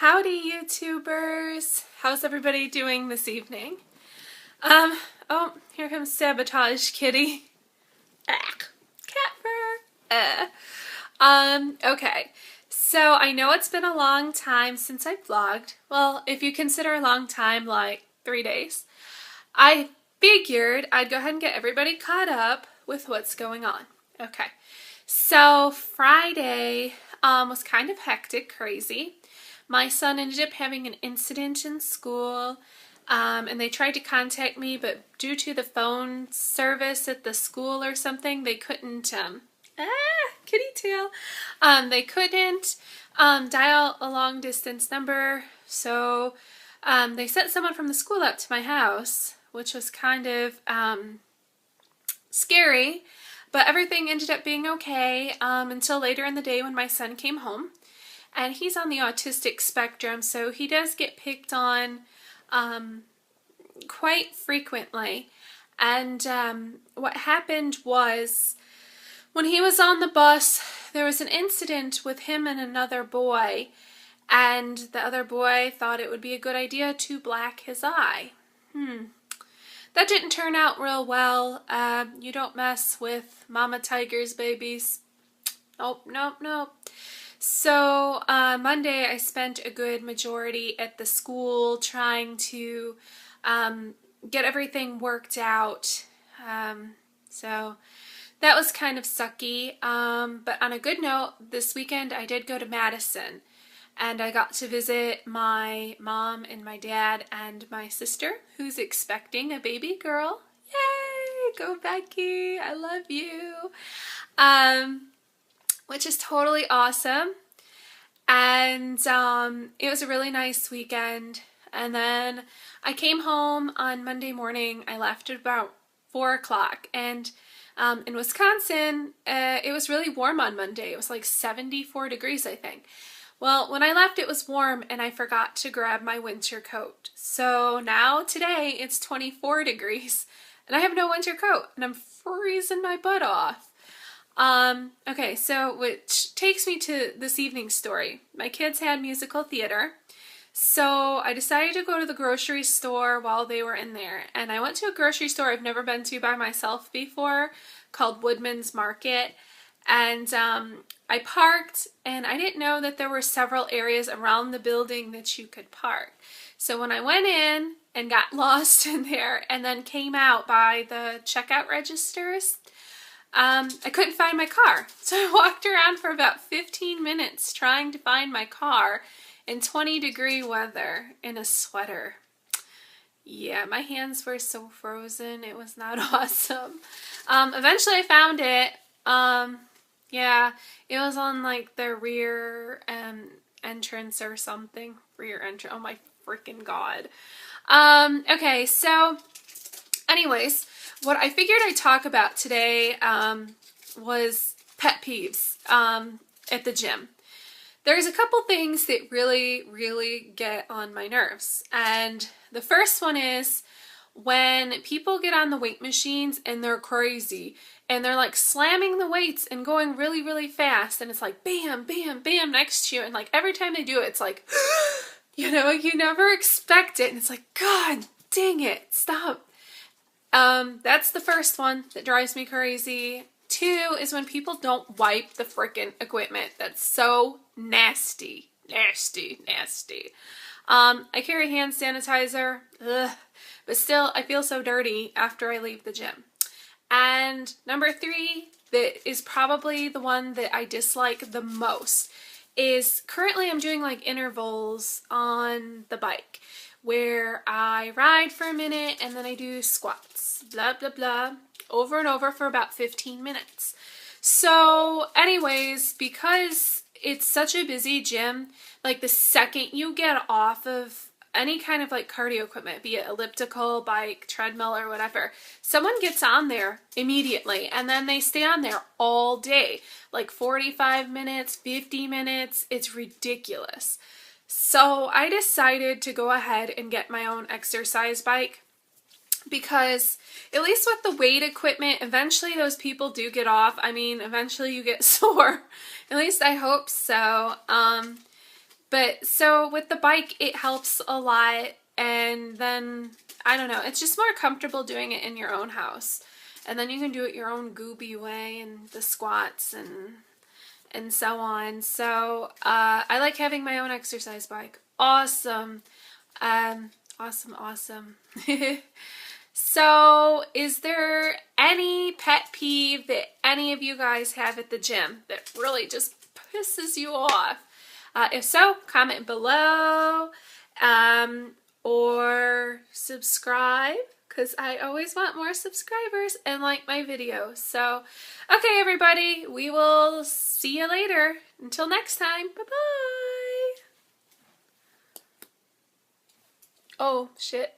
Howdy, YouTubers! How's everybody doing this evening? Oh, here comes Sabotage Kitty. Cat fur. Okay. So I know it's been a long time since I vlogged. Well, if you consider a long time, like 3 days. I figured I'd go ahead and get everybody caught up with what's going on. Okay. So Friday was kind of hectic, crazy. My son ended up having an incident in school, and they tried to contact me, but due to the phone service at the school or something, they couldn't, kitty tail, they couldn't dial a long distance number, so they sent someone from the school up to my house, which was kind of scary, but everything ended up being okay until later in the day when my son came home. And he's on the autistic spectrum, so he does get picked on quite frequently. And what happened was, when he was on the bus, there was an incident with him and another boy, and the other boy thought it would be a good idea to black his eye. That didn't turn out real well. You don't mess with Mama Tiger's babies. Nope, nope, nope. So Monday I spent a good majority at the school trying to get everything worked out. So that was kind of sucky. But on a good note, this weekend I did go to Madison, and I got to visit my mom and my dad and my sister, who's expecting a baby girl. Yay! Go Becky! I love you! Which is totally awesome. And it was a really nice weekend. And then I came home on Monday morning. I left at about 4 o'clock. And in Wisconsin, it was really warm on Monday. It was like 74 degrees, I think. Well, when I left, it was warm, and I forgot to grab my winter coat. So now, today, it's 24 degrees, and I have no winter coat, and I'm freezing my butt off. Okay, so which takes me to this evening's story. My kids had musical theater, so I decided to go to the grocery store while they were in there. And I went to a grocery store I've never been to by myself before, called Woodman's Market. And I parked, and I didn't know that there were several areas around the building that you could park. So when I went in and got lost in there and then came out by the checkout registers, I couldn't find my car. So I walked around for about 15 minutes trying to find my car in 20-degree weather in a sweater. Yeah, my hands were so frozen. It was not awesome. Eventually I found it. Yeah, it was on like the rear entrance or something. Rear entrance. Oh my freaking god. Okay, so anyways, what I figured I'd talk about today was pet peeves at the gym. There's a couple things that really get on my nerves. And the first one is when people get on the weight machines and they're crazy and they're like slamming the weights and going really fast, and it's like bam, bam, bam next to you, and like every time they do it, it's like, you know, you never expect it, and it's like, God dang it, stop. That's the first one that drives me crazy. 2 is when people don't wipe the frickin' equipment. That's so nasty. Nasty. I carry hand sanitizer, but still I feel so dirty after I leave the gym. And number 3, that is probably the one that I dislike the most, is currently I'm doing like intervals on the bike, where I ride for a minute and then I do squats, blah, blah, blah, over and over for about 15 minutes. So anyways, because it's such a busy gym, like the second you get off of any kind of like cardio equipment, be it elliptical, bike, treadmill, or whatever, someone gets on there immediately, and then they stay on there all day, like 45 minutes, 50 minutes. It's ridiculous. So I decided to go ahead and get my own exercise bike, because at least with the weight equipment, eventually those people do get off. I mean, eventually you get sore. At least I hope so. But so with the bike, it helps a lot. And then, I don't know, it's just more comfortable doing it in your own house. And then you can do it your own gooby way and the squats and so on. So I like having my own exercise bike. Awesome. Awesome. So is there any pet peeve that any of you guys have at the gym that really just pisses you off? If so, comment below or subscribe, because I always want more subscribers, and like my videos. So, okay, everybody, we will see you later. Until next time, bye-bye. Oh, shit.